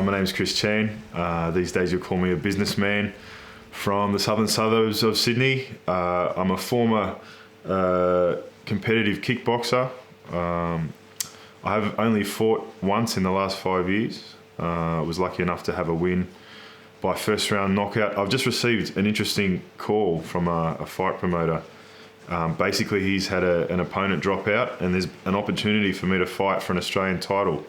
My name's Chris Chan. These days you'll call me a businessman from the southern suburbs of Sydney. I'm a former competitive kickboxer. I have only fought once in the last 5 years. I was lucky enough to have a win by first round knockout. I've just received an interesting call from a fight promoter. Basically, he's had an opponent drop out, and there's an opportunity for me to fight for an Australian title.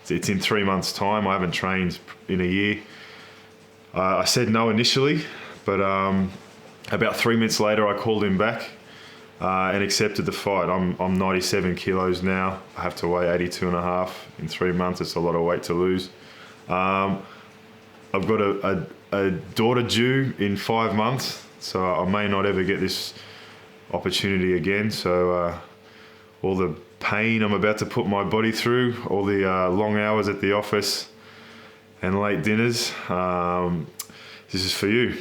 It's in 3 months' time. I haven't trained in a year. I said no initially, but about 3 minutes later, I called him back and accepted the fight. I'm 97 kilos now. I have to weigh 82 and a half in 3 months. It's a lot of weight to lose. I've got a daughter due in 5 months, so I may not ever get this opportunity again. So all the pain I'm about to put my body through, all the long hours at the office and late dinners, this is for you.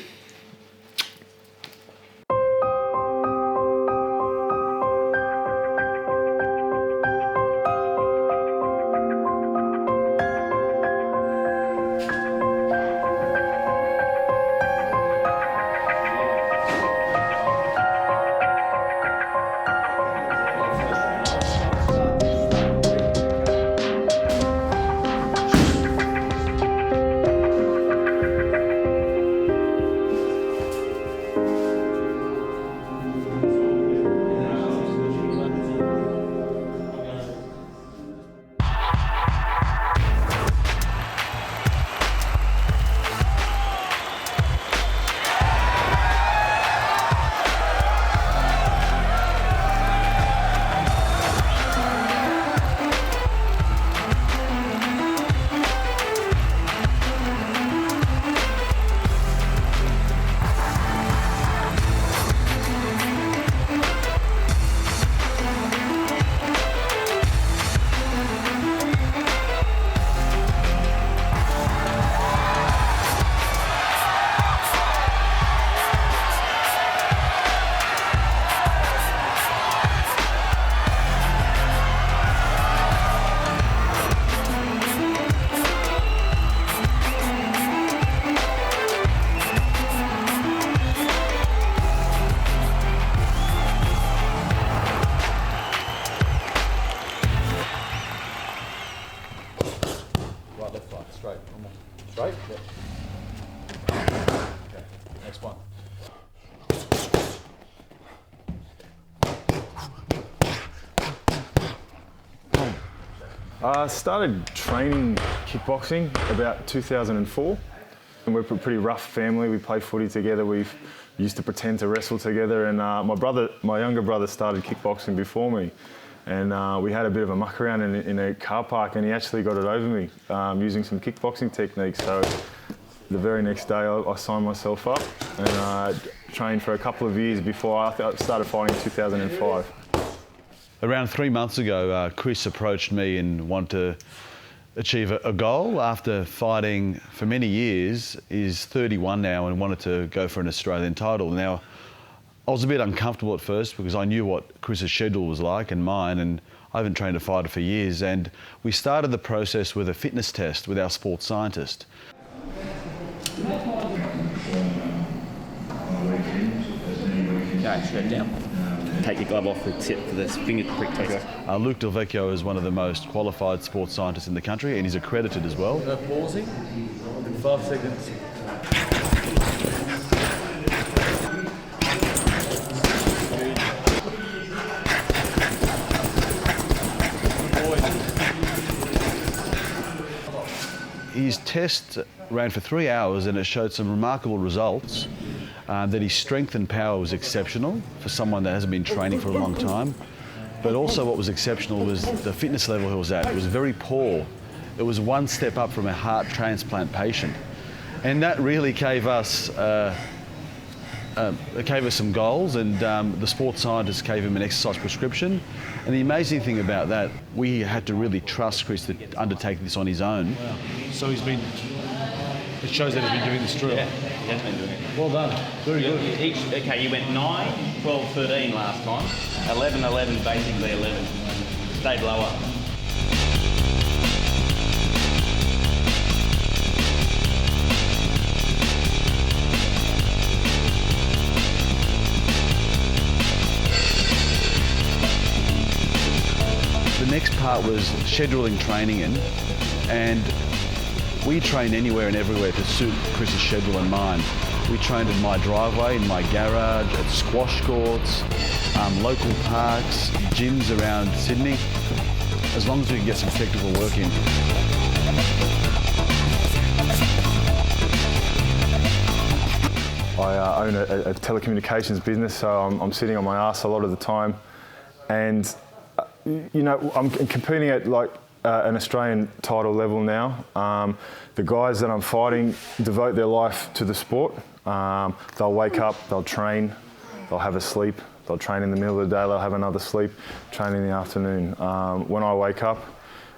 Straight. Straight? Yep. Okay, next one. I started training kickboxing about 2004. And we're a pretty rough family. We play footy together. We used to pretend to wrestle together. And my younger brother started kickboxing before me. And we had a bit of a muck around in a car park, and he actually got it over me using some kickboxing techniques. So the very next day, I signed myself up and trained for a couple of years before I started fighting in 2005. Around 3 months ago, Chris approached me and wanted to achieve a goal after fighting for many years. He's 31 now and wanted to go for an Australian title. Now, I was a bit uncomfortable at first because I knew what Chris's schedule was like and mine, and I haven't trained a fighter for years. And we started the process with a fitness test with our sports scientist. Okay, straight down. Take your glove off the tip for this finger prick test. Luke Delvecchio is one of the most qualified sports scientists in the country, and he's accredited as well. No pausing. 5 seconds. His test ran for 3 hours and it showed some remarkable results. That his strength and power was exceptional for someone that hasn't been training for a long time. But also what was exceptional was the fitness level he was at. It was very poor. It was one step up from a heart transplant patient. And that really gave us some goals, and the sports scientist gave him an exercise prescription. And the amazing thing about that, we had to really trust Chris to undertake this on his own. Wow. So it shows that he's been doing this drill. Yeah, he has been doing it. Well done. Very good. Okay, you went 9, 12, 13 last time. 11, 11, basically 11. Stayed lower. next part was scheduling training in, and we trained anywhere and everywhere to suit Chris's schedule and mine. We trained in my driveway, in my garage, at squash courts, local parks, gyms around Sydney, as long as we can get some technical work in. I own a telecommunications business, so I'm sitting on my ass a lot of the time. And, you know, I'm competing at like an Australian title level now. The guys that I'm fighting devote their life to the sport. They'll wake up, they'll train, they'll have a sleep, they'll train in the middle of the day, they'll have another sleep, train in the afternoon. When I wake up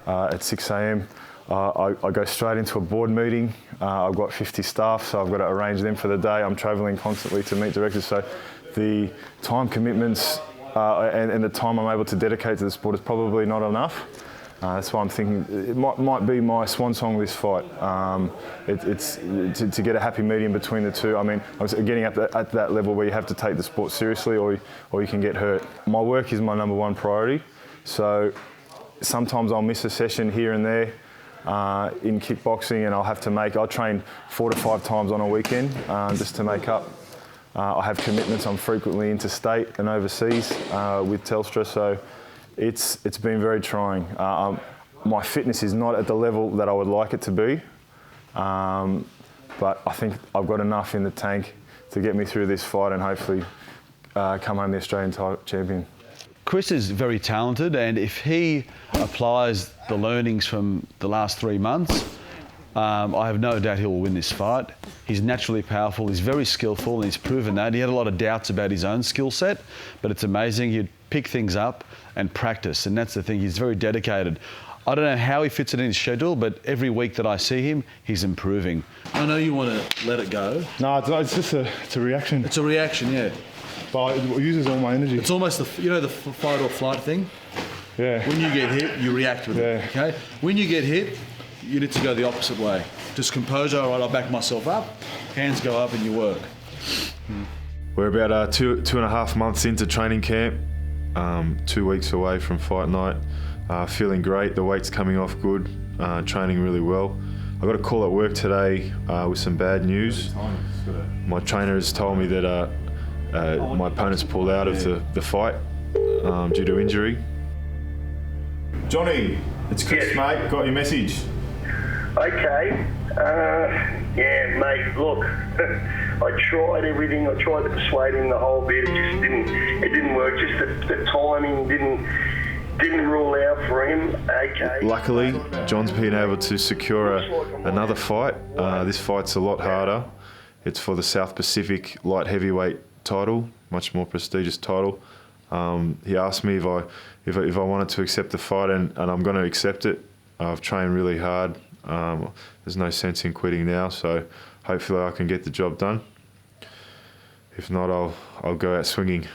at 6 a.m, I go straight into a board meeting. I've got 50 staff, so I've got to arrange them for the day. I'm travelling constantly to meet directors, so the time commitments and the time I'm able to dedicate to the sport is probably not enough. That's why I'm thinking it might be my swan song, this fight. It's to get a happy medium between the two. I mean, I'm getting at that level where you have to take the sport seriously or you can get hurt. My work is my number one priority, so sometimes I'll miss a session here and there in kickboxing, and I'll train 4 to 5 times on a weekend just to make up. I have commitments. I'm frequently interstate and overseas with Telstra, so it's been very trying. My fitness is not at the level that I would like it to be, but I think I've got enough in the tank to get me through this fight and hopefully come home the Australian title champion. Chris is very talented, and if he applies the learnings from the last 3 months, I have no doubt he will win this fight. He's naturally powerful, he's very skillful, and he's proven that. He had a lot of doubts about his own skill set, but it's amazing. He'd pick things up and practice, and that's the thing. He's very dedicated. I don't know how he fits it in his schedule, but every week that I see him, he's improving. I know you want to let it go. No, it's just a reaction. It's a reaction, yeah. But it uses all my energy. It's almost the fight or flight thing. Yeah. When you get hit, you react with it. Okay. When you get hit, you need to go the opposite way. Just composure. All right, I'll back myself up. Hands go up, and you work. We're about 2.5 months into training camp. 2 weeks away from fight night. Feeling great. The weight's coming off good. Training really well. I got a call at work today with some bad news. My trainer has told me that my opponent's pulled out of the fight due to injury. Johnny, it's Chris, mate. Got your message. Okay. Yeah, mate, look, I tried everything. I tried to persuade him the whole bit. It just didn't work. Just the timing didn't rule out for him. Okay. Luckily, John's been able to secure another fight. This fight's a lot harder. It's for the South Pacific light heavyweight title, much more prestigious title. He asked me if I wanted to accept the fight, and I'm going to accept it. I've trained really hard. There's no sense in quitting now, so hopefully I can get the job done. If not, I'll go out swinging.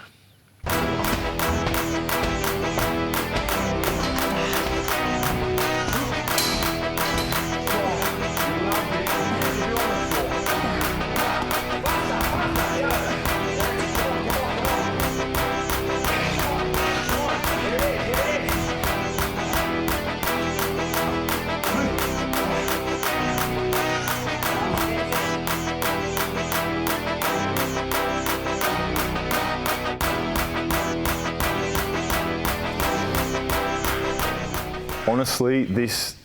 Honestly, this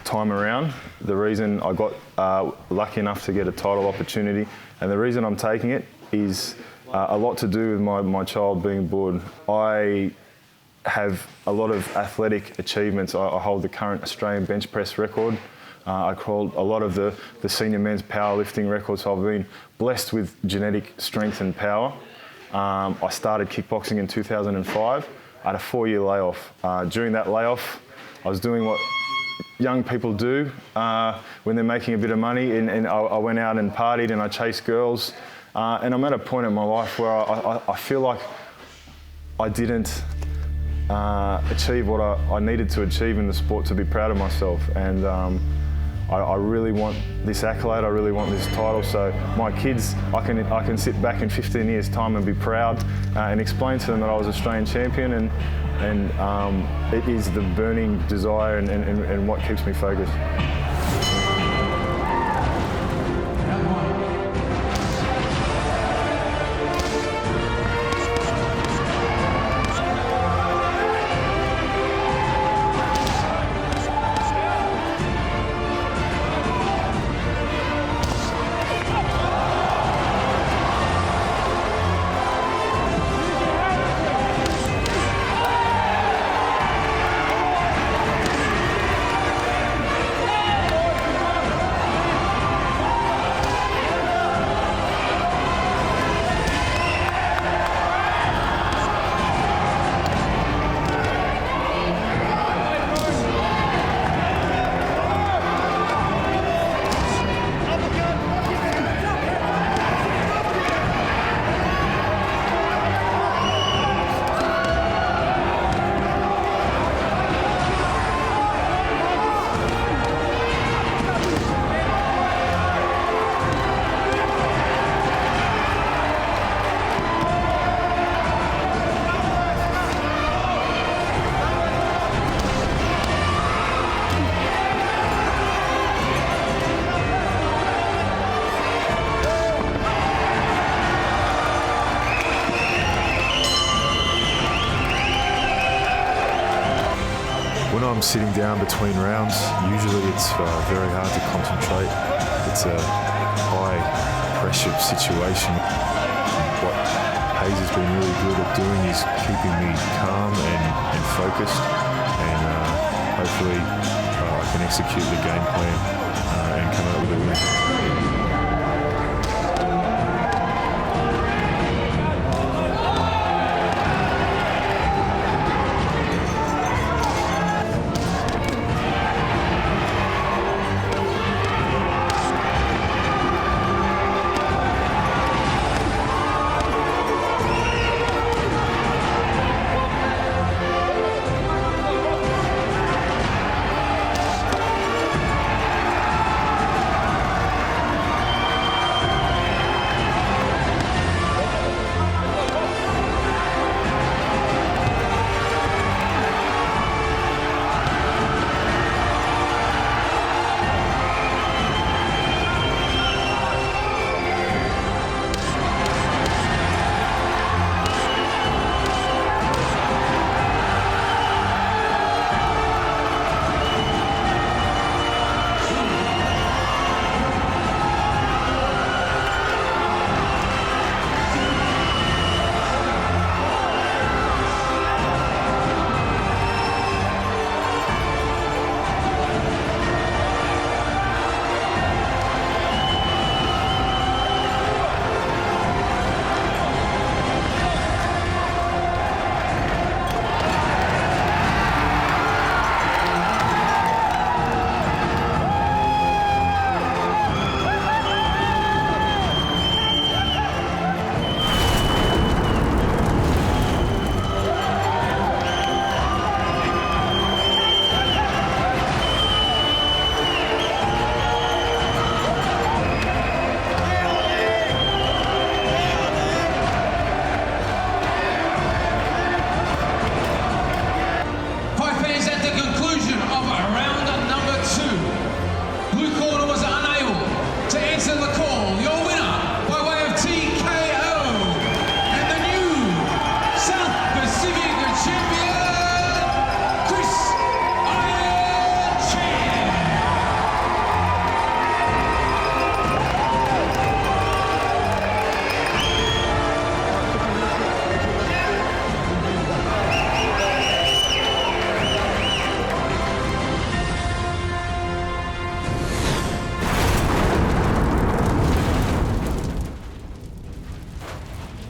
time around, the reason I got lucky enough to get a title opportunity, and the reason I'm taking it is a lot to do with my child being born. I have a lot of athletic achievements. I hold the current Australian bench press record. I hold a lot of the senior men's powerlifting records, so I've been blessed with genetic strength and power. I started kickboxing in 2005. I had a 4-year layoff. During that layoff, I was doing what young people do when they're making a bit of money, and I went out and partied and I chased girls. And I'm at a point in my life where I feel like I didn't achieve what I needed to achieve in the sport to be proud of myself. And I really want this accolade, I really want this title, so my kids, I can sit back in 15 years' time and be proud and explain to them that I was Australian champion, and it is the burning desire and what keeps me focused. When I'm sitting down between rounds, usually it's very hard to concentrate. It's a high pressure situation. What Hayes has been really good at doing is keeping me calm and focused, and hopefully I can execute the game plan and come out with a win.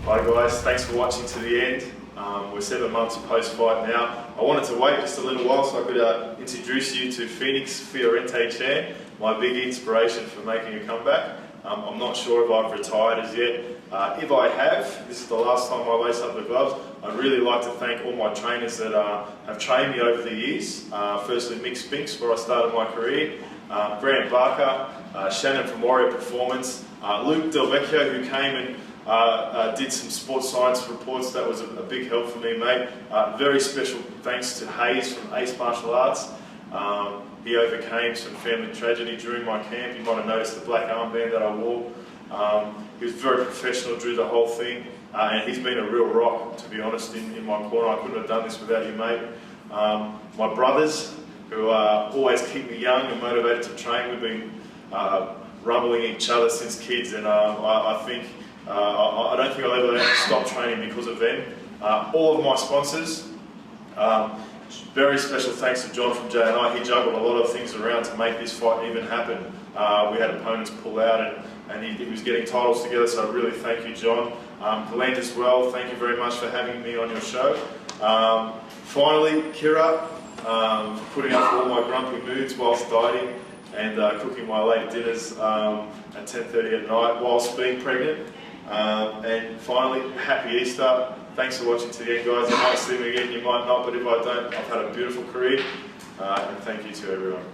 Hi guys, thanks for watching to the end. We're 7 months post-fight now. I wanted to wait just a little while so I could introduce you to Phoenix Fiorentin, my big inspiration for making a comeback. I'm not sure if I've retired as yet. If I have, this is the last time I lace up the gloves. I'd really like to thank all my trainers that have trained me over the years. Firstly, Mick Spinks, where I started my career. Grant Barker, Shannon from Warrior Performance, Luke Del Vecchio, who came and did some sports science reports. That was a big help for me, mate. Very special thanks to Hayes from Ace Martial Arts. He overcame some family tragedy during my camp. You might have noticed the black armband that I wore. He was very professional, drew the whole thing, and he's been a real rock, to be honest, in my corner. I couldn't have done this without you, mate. My brothers, who always keep me young and motivated to train. We've been rumbling each other since kids, and I think I don't think I'll ever stop training because of them. All of my sponsors. Very special thanks to John from J&I. He juggled a lot of things around to make this fight even happen. We had opponents pull out and he was getting titles together, so I really thank you, John. Glenn as well, thank you very much for having me on your show. Finally, Kira, for putting up all my grumpy moods whilst dieting and cooking my late dinners at 10:30 at night whilst being pregnant. And finally, happy Easter. Thanks for watching to the end, guys. You might see me again, you might not, but if I don't, I've had a beautiful career. And thank you to everyone.